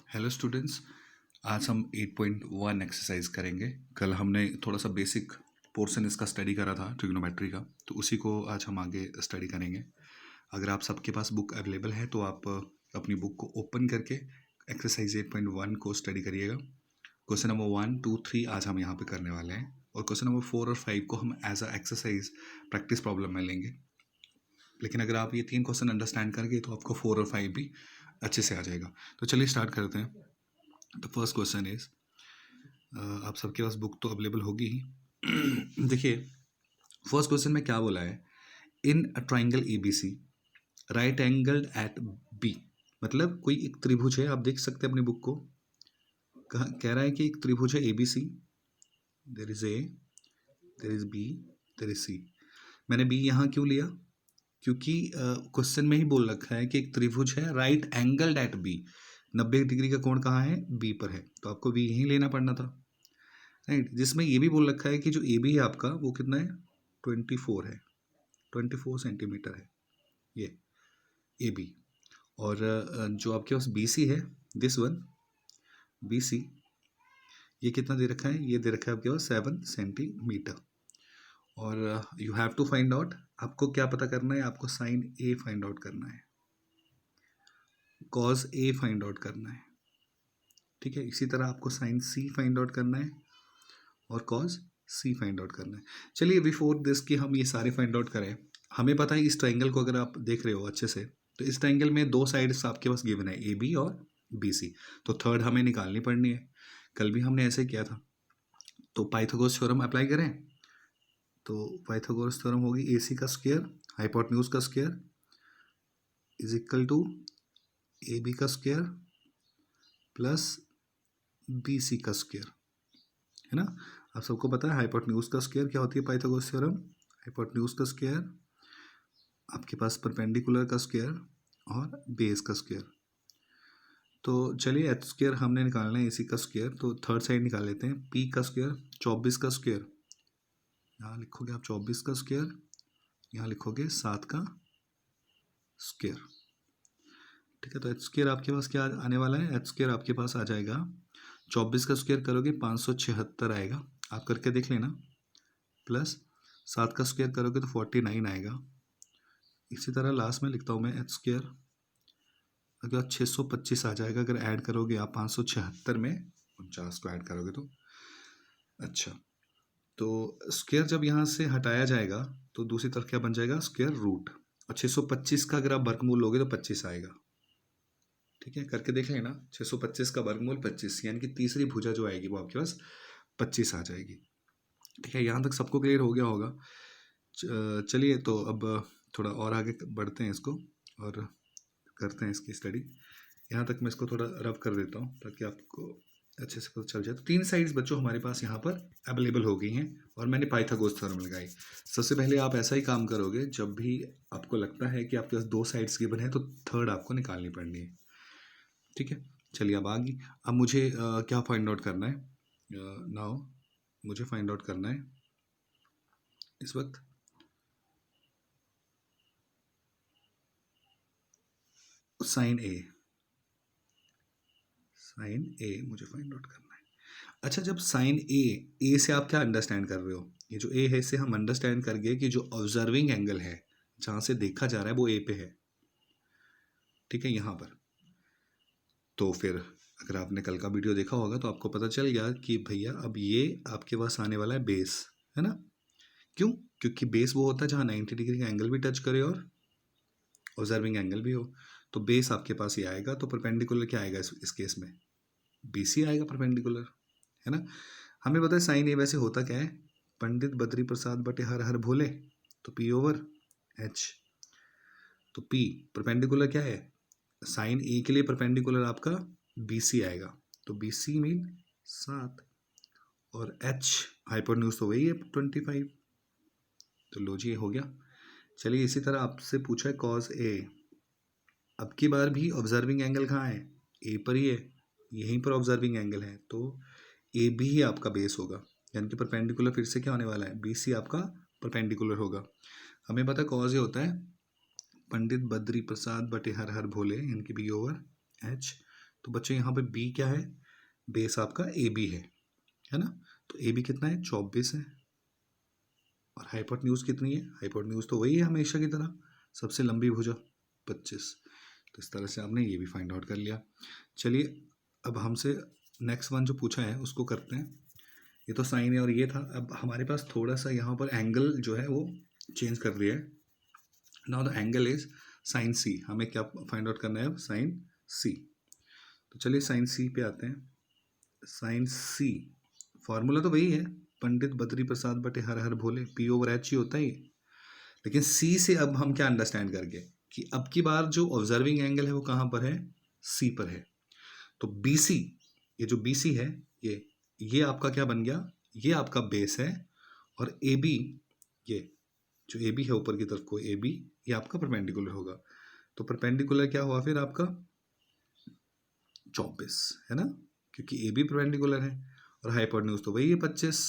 Hello students. आज हम 8.1 exercise करेंगे। कल हमने थोड़ा सा बेसिक पोर्शन इसका स्टडी करा था ट्रिग्नोमेट्री का, तो उसी को आज हम आगे स्टडी करेंगे। अगर आप सबके पास बुक अवेलेबल है तो आप अपनी बुक को ओपन करके एक्सरसाइज 8.1 को स्टडी करिएगा। क्वेश्चन नंबर 1, 2, 3 आज हम यहाँ पे करने वाले हैं, और क्वेश्चन नंबर 4 और 5 को हम as a exercise practice problem में लेंगे। लेकिन अगर आप ये 3 क्वेश्चन अंडरस्टैंड करेंगे तो आपको 4 और 5 भी अच्छे से आ जाएगा। तो चलिए स्टार्ट करते हैं। द फर्स्ट क्वेश्चन इज, आप सबके पास बुक तो अवेलेबल होगी ही। देखिए, फर्स्ट क्वेश्चन में क्या बोला है, in a triangle A B C right angled at B. मतलब कोई एक त्रिभुज है, आप देख सकते हैं अपनी बुक को। कह रहा है कि एक त्रिभुज है A B C, there is A, there is B, there is C. मैंने बी यहाँ क्यों लिया? क्योंकि क्वेश्चन में ही बोल रखा है कि एक त्रिभुज है right angled at B, 90 degree का कोण कहाँ है? बी पर है, तो आपको बी यहीं लेना पड़ना था, राइट। जिसमें ये भी बोल रखा है कि जो ए बी है आपका वो कितना है? 24 है, 24 सेंटीमीटर है ये ए बी। और जो आपके पास बी सी है, दिस वन बी सी, ये कितना दे रखा है? ये दे रखा है आपके पास 7 सेंटीमीटर। और you have to find out, आपको क्या पता करना है? आपको साइन ए फाइंड आउट करना है, कॉज ए फाइंड आउट करना है, ठीक है। इसी तरह आपको साइन सी फाइंड आउट करना है और कॉज सी फाइंड आउट करना है। चलिए बिफोर दिस कि हम ये सारे फाइंड आउट करें, हमें पता है इस ट्राइंगल को अगर आप देख रहे हो अच्छे से, तो इस ट्राइंगल में दो साइड्स आपके पास गिवन है, ए बी और बी सी। तो थर्ड हमें निकालनी पड़नी है। कल भी हमने ऐसे किया था। तो पाइथागोरस थ्योरम अप्लाई करें तो पाइथागोरस थ्योरम होगी ए सी का स्क्वायर हाइपोटेन्यूज का square is equal to A B का स्क्वायर प्लस बी सी का स्क्वायर, है ना। आप सबको पता है हाइपोटेन्यूज का स्क्वायर क्या होती है? पाइथागोरस थ्योरम, हाइपोटेन्यूज का स्क्वायर, आपके पास परपेंडिकुलर का स्क्वायर और बेस का स्क्वायर। तो चलिए एच स्क्वायर हमने निकालना है, इसी का स्क्वायर, तो थर्ड साइड निकाल लेते हैं। पी का स्क्वायर 24 का स्क्वायर, यहाँ लिखोगे आप 24 का स्क्वायर, यहाँ लिखोगे 7 का स्क्वायर, ठीक है। तो एच स्क्वायर आपके पास क्या आने वाला है? एच स्क्वायर आपके पास आ जाएगा, 24 का स्क्वायर करोगे 576 आएगा, आप करके देख लेना, प्लस 7 का स्क्वायर करोगे तो 49 आएगा। इसी तरह लास्ट में लिखता हूँ मैं एच स्क्वायर, अगर 625 आ जाएगा अगर ऐड करोगे आप 576 में 49 को ऐड करोगे तो। अच्छा, तो स्क्वायर जब यहाँ से हटाया जाएगा तो दूसरी तरफ क्या बन जाएगा? Square root. और 625 का अगर आप वर्गमूल लोगे तो 25 आएगा, ठीक है। करके देख लेना, 625 का वर्गमूल 25, यानी कि तीसरी भुजा जो आएगी वो आपके पास 25 आ जाएगी, ठीक है। यहाँ तक सबको क्लियर हो गया होगा। चलिए तो अब थोड़ा और आगे बढ़ते हैं इसको और करते हैं इसकी स्टडी। यहाँ तक मैं इसको थोड़ा रफ कर देता हूँ ताकि आपको अच्छे से पता चल जाए। तो 3 साइड्स बच्चों हमारे पास यहाँ पर अवेलेबल हो गई हैं और मैंने पाइथागोरस थ्योरम लगाई। सबसे पहले आप ऐसा ही काम करोगे, जब भी आपको लगता है कि आपके पास 2 साइड्स गिवन है तो थर्ड आपको निकालनी पड़नी है, ठीक है। चलिए अब आगे, अब मुझे क्या फाइंड आउट करना है? नाउ मुझे फाइंड आउट करना है इस वक्त साइन ए, साइन ए मुझे फाइंड आउट करना है। अच्छा, जब साइन ए से आप क्या अंडरस्टैंड कर रहे हो? ये जो ए है इससे हम अंडरस्टैंड कर गए कि जो ऑब्जर्विंग एंगल है, जहाँ से देखा जा रहा है वो ए पे है, ठीक है, यहाँ पर। तो फिर अगर आपने कल का वीडियो देखा होगा तो आपको पता चल गया कि भैया अब ये आपके पास आने वाला है बेस, है ना। क्यों? क्योंकि बेस वो होता है जहाँ 90 डिग्री का एंगल भी टच करे और ऑब्जर्विंग एंगल भी हो। तो बेस आपके पास ये आएगा, तो परपेंडिकुलर क्या आएगा इस केस में? बी सी आएगा परपेंडिकुलर, है ना। हमें पता है साइन ए वैसे होता क्या है? पंडित बद्री प्रसाद बटे हर हर भोले, तो पी ओवर एच। तो पी परपेंडिकुलर क्या है? साइन ए के लिए परपेंडिकुलर आपका बी सी आएगा, तो बी सी मीन 7 और एच हाइपोटेन्यूज तो वही है 25। तो लो जी, ये हो गया। चलिए इसी तरह आपसे पूछा है कॉस ए, अब की बार भी ऑब्जर्विंग एंगल कहाँ है? ए पर ही है, यहीं पर ऑब्जर्विंग एंगल है, तो ए बी ही आपका बेस होगा, यानी कि परपेंडिकुलर फिर से क्या होने वाला है? बी सी आपका परपेंडिकुलर होगा। हमें पता कॉज ये होता है पंडित बद्री प्रसाद बटे हर हर भोले, यानी कि बी ओवर एच। तो बच्चों यहाँ पे बी क्या है, बेस आपका ए बी है ना। तो ए बी कितना है, 24 है। और हाइपोटेन्यूज कितनी है, हाइपोटेन्यूज तो वही है हमेशा की तरह, सबसे लंबी भुजा 25। तो इस तरह से आपने ये भी फाइंड आउट कर लिया। चलिए अब हमसे नेक्स्ट वन जो पूछा है उसको करते हैं। ये तो साइन है और ये था। अब हमारे पास थोड़ा सा यहाँ पर एंगल जो है वो चेंज कर दिया है। Now the angle is sine C. हमें क्या फाइंड आउट करना है, साइन सी। तो चलिए साइन सी पे आते हैं। साइन सी फॉर्मूला तो वही है, पंडित बद्री प्रसाद बटे हर हर भोले, पी ओवर एच ही होता है ये। लेकिन सी से अब हम क्या अंडरस्टैंड करके कि अब की बार जो ऑब्जर्विंग एंगल है वो कहाँ पर है, सी पर है। तो बी सी, ये जो बी सी है ये आपका क्या बन गया, ये आपका बेस है। और ए बी, ये जो ए बी है ऊपर की तरफ को ए बी, ये आपका परपेंडिकुलर होगा। तो परपेंडिकुलर क्या हुआ फिर आपका 24 है ना, क्योंकि ए बी परपेंडिकुलर है और हाइपोटेन्यूज तो वही है 25।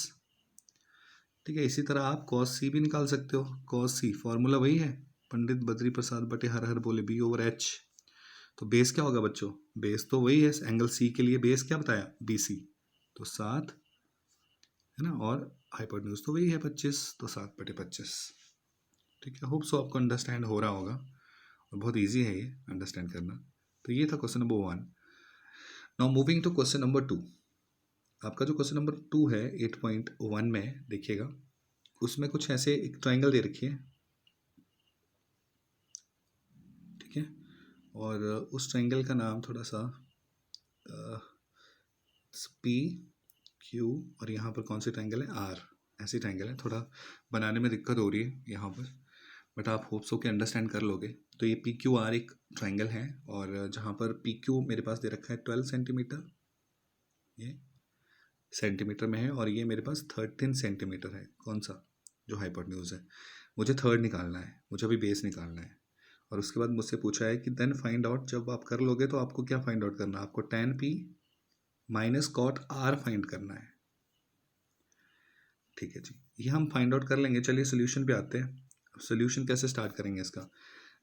ठीक है, इसी तरह आप कॉस सी भी निकाल सकते हो। कॉस सी फॉर्मूला वही है, पंडित बद्री प्रसाद बटे हर हर बोले बी ओवर एच। तो बेस क्या होगा बच्चों, बेस तो वही है एंगल सी के लिए, बेस क्या बताया बी सी, तो 7 है ना। और हाइपोटेन्यूज तो वही है 25, तो 7/25। ठीक है, होप सो आपको अंडरस्टैंड हो रहा होगा और बहुत इजी है ये अंडरस्टैंड करना। तो ये था question number 1। Now moving to question number 2। आपका जो क्वेश्चन नंबर 2 है 8.1 में देखिएगा, उसमें कुछ ऐसे एक ट्राइंगल दे रखी है। ठीक है, और उस ट्राइंगल का नाम थोड़ा सा पी क्यू, और यहाँ पर कौन सी ट्राइंगल है, आर। ऐसी ट्राइंगल है, थोड़ा बनाने में दिक्कत हो रही है यहाँ पर, बट आप होप सो के अंडरस्टैंड कर लोगे। तो ये पी क्यू आर एक ट्राइंगल है, और जहाँ पर पी क्यू मेरे पास दे रखा है 12 सेंटीमीटर, ये सेंटीमीटर में है, और ये मेरे पास 13 सेंटीमीटर है। कौन सा, जो हाइपोटेन्यूज है। मुझे थर्ड निकालना है, मुझे अभी बेस निकालना है। और उसके बाद मुझसे पूछा है कि देन फाइंड आउट, जब आप कर लोगे तो आपको क्या फाइंड आउट करना है, आपको tan p माइनस कॉट r फाइंड करना है। ठीक है जी, ये हम फाइंड आउट कर लेंगे। चलिए सोल्यूशन पे आते हैं। अब सोल्यूशन कैसे स्टार्ट करेंगे इसका,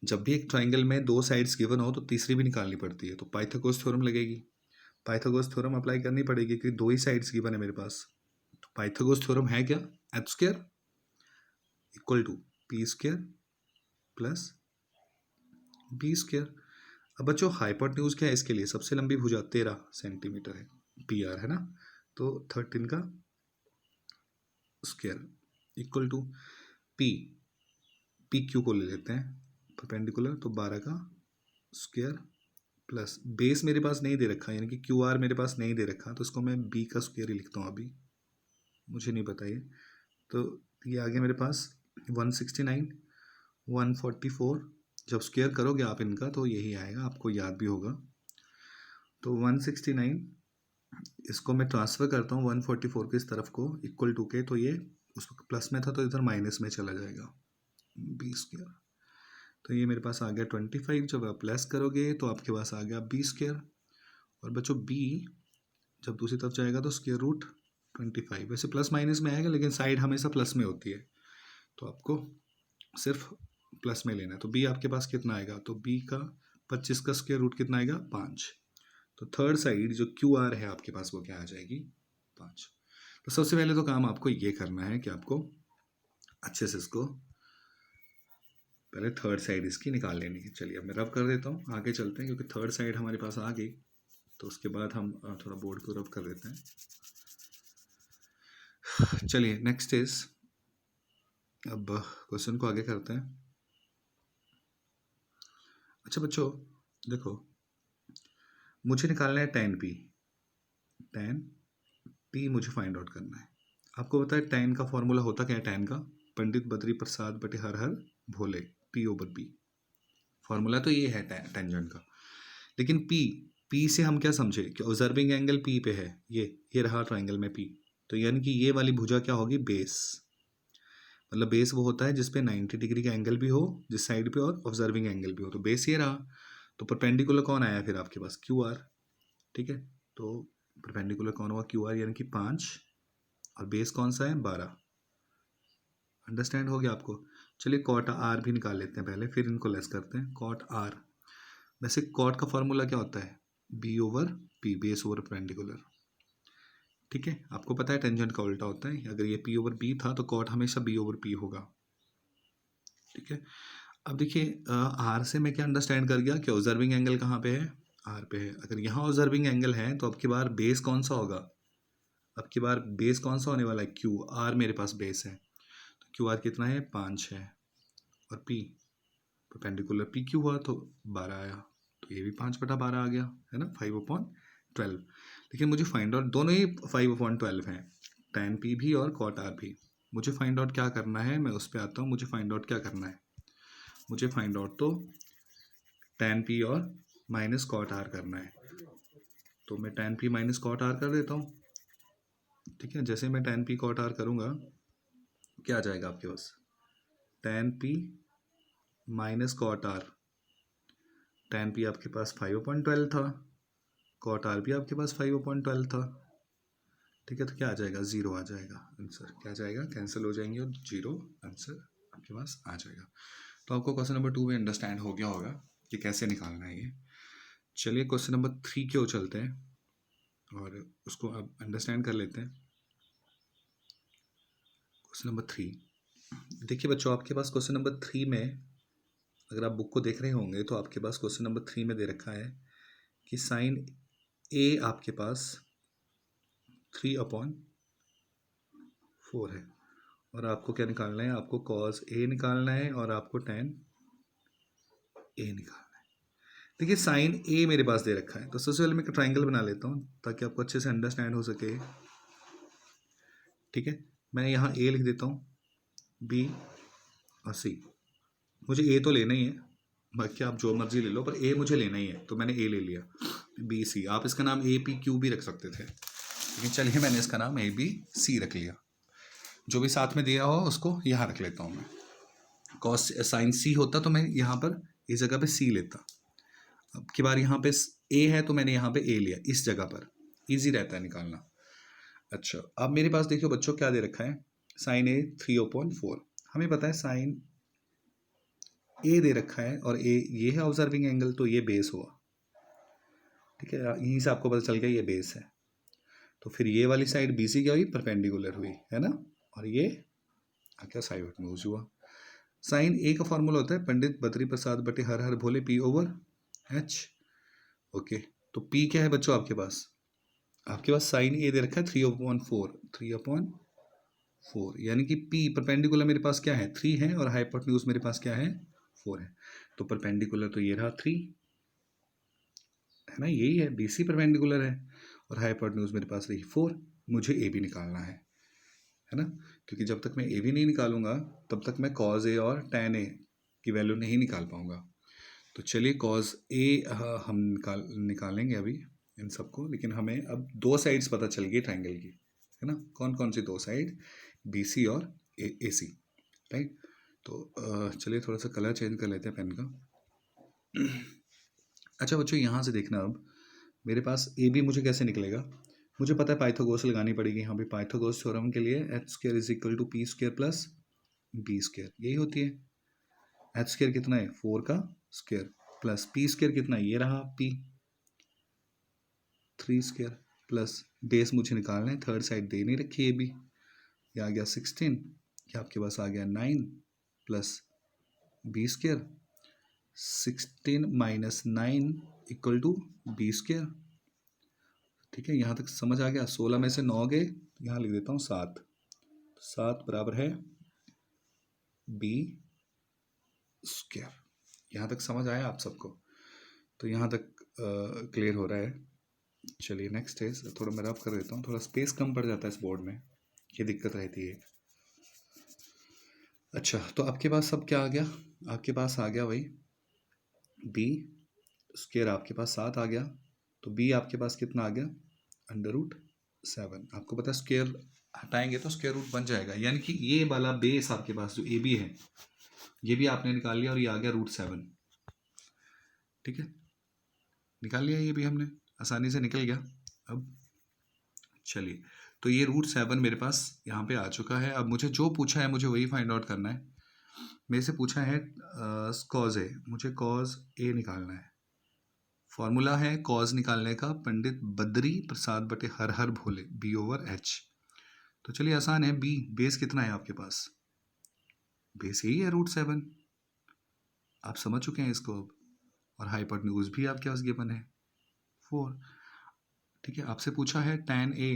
जब भी एक ट्राइंगल में 2 साइड्स गिवन हो तो तीसरी भी निकालनी पड़ती है, तो पाइथागोरस थ्योरम लगेगी। पाइथागोरस थ्योरम अप्लाई करनी पड़ेगी क्योंकि 2 ही साइड्स गिवन है मेरे पास। तो पाइथागोरस थ्योरम है क्या, H square equal to P square plus B square. अब बच्चों हाइपोटेन्यूज क्या है इसके लिए, सबसे लंबी भुजा 13 सेंटीमीटर है, पी आर है ना। तो 13 का square equal to P, P Q को ले लेते हैं परपेंडिकुलर, तो 12 का स्क्वायर प्लस बेस मेरे पास नहीं दे रखा, यानी कि क्यू आर मेरे पास नहीं दे रखा, तो इसको मैं बी का स्क्वायर ही लिखता हूँ अभी, मुझे नहीं पता ये। तो ये आ गया मेरे पास 169, 144। जब स्क्वायर करोगे आप इनका तो यही आएगा, आपको याद भी होगा। तो 169, इसको मैं ट्रांसफ़र करता हूँ 144 के इस तरफ को इक्वल टू के, तो ये उस प्लस में था तो इधर माइनस में चला जाएगा, बी स्क्वायर। तो ये मेरे पास आ गया 25। जब आप प्लस करोगे तो आपके पास आ गया बी स्क्वायर। और बच्चों बी जब दूसरी तरफ जाएगा तो स्क्वायर रूट 25, वैसे प्लस माइनस में आएगा लेकिन साइड हमेशा प्लस में होती है, तो आपको सिर्फ प्लस में लेना है। तो बी आपके पास कितना आएगा, तो बी का 25 का स्क्वायर रूट कितना आएगा, 5। तो थर्ड साइड जो क्यू आर है आपके पास वो क्या आ जाएगी, 5। तो सबसे पहले तो काम आपको ये करना है कि आपको अच्छे से इसको पहले थर्ड साइड इसकी निकाल लेनी है। चलिए अब मैं रब कर देता हूँ, आगे चलते हैं, क्योंकि थर्ड साइड हमारे पास आ गई तो उसके बाद हम थोड़ा बोर्ड को रब कर देते हैं। चलिए नेक्स्ट इज, अब क्वेश्चन को आगे करते हैं। अच्छा बच्चों देखो, मुझे निकालना है tan p, tan p मुझे फाइंड आउट करना है। आपको पता है tan का फॉर्मूला होता क्या है, tan का पंडित बद्री प्रसाद बटे हर हर भोले, p ओवर p। फॉर्मूला तो ये है टेंजेंट का, लेकिन p से हम क्या समझे कि ऑब्जर्विंग एंगल p पे है, ये रहा ट्राइंगल में p, तो यानी कि ये वाली भुजा क्या होगी, बेस। मतलब बेस वो होता है जिसपे 90 डिग्री का एंगल भी हो जिस साइड पे, और ऑब्जर्विंग एंगल भी हो, तो बेस ये रहा। तो परपेंडिकुलर कौन आया फिर आपके पास, क्यू आर। ठीक है, तो परपेंडिकुलर कौन हुआ, क्यू आर, यानी कि 5, और बेस कौन सा है, 12। अंडरस्टैंड हो गया आपको। चलिए कॉट आर भी निकाल लेते हैं पहले, फिर इनको लेस करते हैं। कॉट आर, वैसे कॉट का फॉर्मूला क्या होता है, B over P, base over perpendicular. ठीक है, आपको पता है टेंजेंट का उल्टा होता है, अगर ये पी ओवर बी था तो कॉट हमेशा बी ओवर पी होगा। ठीक है, अब देखिए आर से मैं क्या अंडरस्टैंड कर गया कि ऑब्जर्विंग एंगल कहाँ पे है, आर पे है। अगर यहाँ ऑब्जर्विंग एंगल है तो अब की बार बेस कौन सा होगा, अब की बार बेस कौन सा होने वाला है, क्यू आर मेरे पास बेस है, तो क्यू आर कितना है 5 है, और पी परपेंडिकुलर पी क्यू हुआ तो 12 आया, तो ये भी 5/12 आ गया, है ना, 5/12। लेकिन मुझे फाइंड आउट, दोनों ही 5/12 हैं, tan पी भी और cot आर भी। मुझे फाइंड आउट क्या करना है, मैं उस पर आता हूँ। मुझे फाइंड आउट क्या करना है, मुझे फाइंड आउट तो tan पी और माइनस cot आर करना है। तो मैं tan P minus cot R कर देता हूँ। ठीक है, जैसे मैं tan पी cot आर करूँगा क्या आ जाएगा आपके पास, tan P minus cot R, tan P आपके पास 5/12 था, cot आर भी आपके पास 5/12 था। ठीक है, तो क्या आ जाएगा, 0 आ जाएगा आंसर, क्या आ जाएगा, कैंसिल हो जाएंगे और 0 आंसर आपके पास आ जाएगा। तो आपको क्वेश्चन नंबर 2 में अंडरस्टैंड हो गया होगा कि कैसे निकालना है ये। चलिए क्वेश्चन नंबर 3 की ओर चलते हैं और उसको अब अंडरस्टैंड कर लेते हैं। क्वेश्चन नंबर 3, देखिए बच्चों, आपके पास क्वेश्चन नंबर 3 में, अगर आप बुक को देख रहे होंगे तो आपके पास क्वेश्चन नंबर 3 में दे रखा है कि साइन ए आपके पास 3/4 है, और आपको क्या निकालना है, आपको कॉस ए निकालना है और आपको टेन ए निकालना है। देखिए साइन ए मेरे पास दे रखा है, तो सबसे पहले मैं एक ट्राइंगल बना लेता हूँ ताकि आपको अच्छे से अंडरस्टैंड हो सके। ठीक है, मैं यहाँ ए लिख देता हूँ, बी और सी। मुझे ए तो लेना ही है, बाकी आप जो मर्जी ले लो, पर ए मुझे लेना ही है, तो मैंने ए ले लिया। बी सी, आप इसका नाम ए पी क्यू भी रख सकते थे, लेकिन चलिए मैंने इसका नाम ए बी सी रख लिया। जो भी साथ में दिया हो उसको यहाँ रख लेता हूँ मैं। कॉस साइन सी होता तो मैं यहाँ पर इस जगह पे सी लेता। अब की बार यहाँ पे ए है तो मैंने यहाँ पे ए लिया इस जगह पर, इजी रहता है निकालना। अच्छा, अब मेरे पास देखियो बच्चों क्या दे रखा है, साइन ए 3/4। हमें पता है साइन ए दे रखा है और ए ये है ऑब्जर्विंग एंगल, तो ये बेस हुआ। ठीक है, यहीं से आपको पता चल गया ये बेस है। तो फिर ये वाली साइड बी सी क्या हुई, परपेंडिकुलर हुई, है ना, और ये क्या साइड हाइपोटेन्यूज हुआ। साइन ए का फॉर्मूला होता है पंडित बद्री प्रसाद बटे हर हर भोले पी ओवर एच। ओके, तो पी क्या है बच्चों आपके पास, आपके पास साइन ए दे रखा है 3/4, यानी कि पी परपेंडिकुलर मेरे पास क्या है 3 है, और हाइपोटेन्यूज मेरे पास क्या है 4 है। तो परपेंडिकुलर तो ये रहा 3, है ना, यही है, बी सी परपेंडिकुलर है, और हाइपोटेन्यूज मेरे पास रही 4। मुझे ए भी निकालना है ना, क्योंकि जब तक मैं ए भी नहीं निकालूंगा तब तक मैं कॉज ए और टैन ए की वैल्यू नहीं निकाल पाऊंगा। तो चलिए कॉज ए हम निकालेंगे अभी इन सबको, लेकिन हमें अब 2 साइड्स पता चल गई ट्राइंगल की, है ना, कौन कौन सी 2 साइड, बी सी और ए सी, राइट। तो चलिए थोड़ा सा कलर चेंज कर लेते हैं पेन का। अच्छा बच्चों, यहाँ से देखना, अब मेरे पास ए बी मुझे कैसे निकलेगा, मुझे पता है पाइथागोरस लगानी पड़ेगी यहाँ पे। पाइथागोरस थ्योरम के लिए H square is equal to P square plus B square, यही होती है। एच स्क्वायर कितना है 4 का स्क्वायर, प्लस पी स्क्वायर कितना है, ये रहा पी 3 स्क्वायर, प्लस बेस मुझे निकालना है, थर्ड साइड दे नहीं रखी है बी, ये आ गया 16, ये आपके पास आ गया 9 plus B square, 16 minus 9 equal to B square. ठीक है, यहाँ तक समझ आ गया। 16 में से 9 गए, यहाँ लिख देता हूँ 7, 7 बराबर है बी स्क्वायर। यहाँ तक समझ आया आप सबको, तो यहाँ तक क्लियर हो रहा है। चलिए नेक्स्ट है, थोड़ा मैं रफ कर देता हूँ, थोड़ा स्पेस कम पड़ जाता है इस बोर्ड में, ये दिक्कत रहती है। अच्छा, तो आपके पास सब क्या आ गया, आपके पास आ गया वही बी स्क्वायर, आपके पास 7 आ गया, तो बी आपके पास कितना आ गया √7। आपको पता है स्क्वायर हटाएंगे तो स्क्वायर रूट बन जाएगा, यानी कि ये वाला बेस आपके पास जो ए बी है ये भी आपने निकाल लिया और ये आ गया √7। ठीक है, निकाल लिया, ये भी हमने आसानी से निकल गया। अब चलिए, तो ये √7 मेरे पास यहाँ पे आ चुका है। अब मुझे जो पूछा है मुझे वही फाइंड आउट करना है। मेरे से पूछा है कॉज ए, मुझे कॉज ए निकालना है फॉर्मूला है कॉज निकालने का पंडित बद्री प्रसाद बटे हर हर भोले, B/H। तो चलिए आसान है, बी बेस कितना है आपके पास, बेस यही है √7, आप समझ चुके हैं इसको अब। और हाइपोटेन्यूज भी आपके पास गिवन है 4। ठीक है, आपसे पूछा है tan A,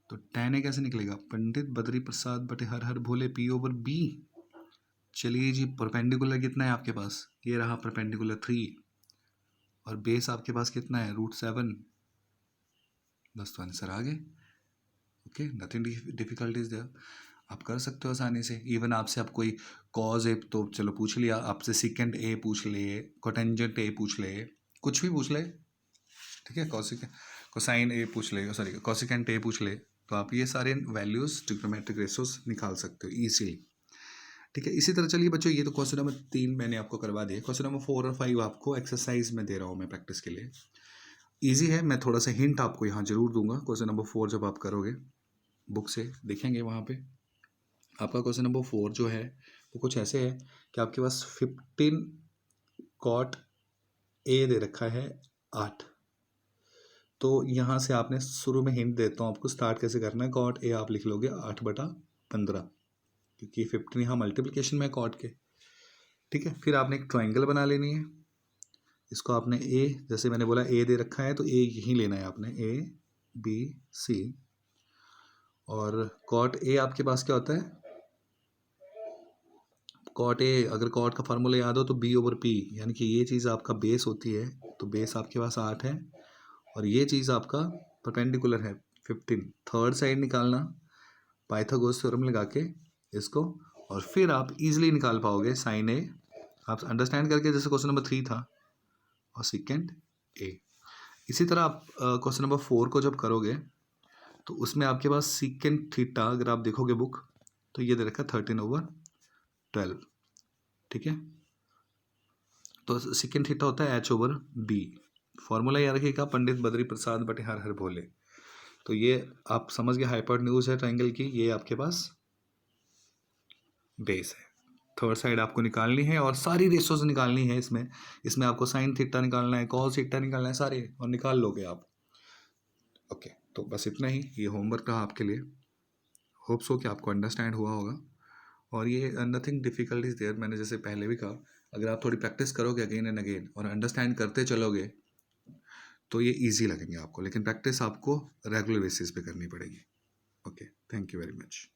तो tan A कैसे निकलेगा, पंडित बद्री प्रसाद बटे हर हर भोले P/B। चलिए जी, परपेंडिकुलर कितना है आपके पास, ये रहा परपेंडिकुलर 3, और बेस आपके पास कितना है √7, बस तो आंसर आ गए। ओके, नथिंग डिफिकल्टीज देयर, आप कर सकते हो आसानी से। इवन आपसे आप कोई कॉज ए तो चलो पूछ लिया, आपसे सेकेंड ए पूछ ले, कोटेंजेंट ए पूछ ले, कुछ भी पूछ ले, ठीक है, कोसाइन ए पूछ ले, सॉरी कोसिकेंट ए पूछ ले, तो आप ये सारे वैल्यूज ट्रिग्नोमेट्रिक रेशियोज निकाल सकते हो इजीली। ठीक है, इसी तरह चलिए बच्चों, ये तो क्वेश्चन नंबर 3 मैंने आपको करवा दिया। क्वेश्चन नंबर 4 और 5 आपको एक्सरसाइज में दे रहा हूँ मैं प्रैक्टिस के लिए। ईजी है, मैं थोड़ा सा हिंट आपको यहाँ जरूर दूंगा। क्वेश्चन नंबर 4 जब आप करोगे बुक से देखेंगे, वहाँ पे आपका क्वेश्चन नंबर 4 जो है वो कुछ ऐसे है कि आपके पास 15 कॉट ए दे रखा है 8। तो यहाँ से आपने शुरू में हिंट देता हूँ आपको, स्टार्ट कैसे करना है। कॉट ए आप लिख लोगे 8/15, क्योंकि 15 यहाँ मल्टीप्लिकेशन में कॉट के। ठीक है, फिर आपने एक ट्राइंगल बना लेनी है। इसको आपने ए, जैसे मैंने बोला ए दे रखा है तो ए यहीं लेना है आपने, ABC। और कॉट ए आपके पास क्या होता है, कॉट ए, अगर कॉट का फार्मूला याद हो तो B/P, यानी कि ये चीज़ आपका बेस होती है, तो बेस आपके पास 8 है, और ये चीज़ आपका परपेंडिकुलर है 15। थर्ड साइड निकालना पाइथागोरस थ्योरम लगा के इसको, और फिर आप इजीली निकाल पाओगे साइन ए, आप अंडरस्टैंड करके, जैसे क्वेश्चन नंबर 3 था, और सेकेंड ए। इसी तरह आप क्वेश्चन नंबर 4 को जब करोगे तो उसमें आपके पास सीकेंट थीटा, अगर आप देखोगे बुक तो ये दे रखा है 13/12। ठीक है, तो सीकेंट थीटा होता है H/B। फॉर्मूला याद रखिएगा, पंडित बद्री प्रसाद बटे हर हर भोले। तो ये आप समझ गए, हाइपोटेन्यूज है ट्राइंगल की, ये आपके पास बेस है। थर्ड साइड आपको निकालनी है और सारी रेशोज निकालनी है इसमें। इसमें आपको साइन थीटा निकालना है, कॉस थीटा निकालना है, सारे, और निकाल लोगे आप। ओके, तो बस इतना ही, ये होमवर्क रहा आपके लिए। होप सो कि आपको अंडरस्टैंड हुआ होगा। और ये नथिंग डिफिकल्ट इज देयर, मैंने जैसे पहले भी कहा, अगर आप थोड़ी प्रैक्टिस करोगे अगेन एंड अगेन और अंडरस्टैंड करते चलोगे तो ये इजी लगेंगे आपको, लेकिन प्रैक्टिस आपको रेगुलर बेसिस पे करनी पड़ेगी। Okay, thank you very much.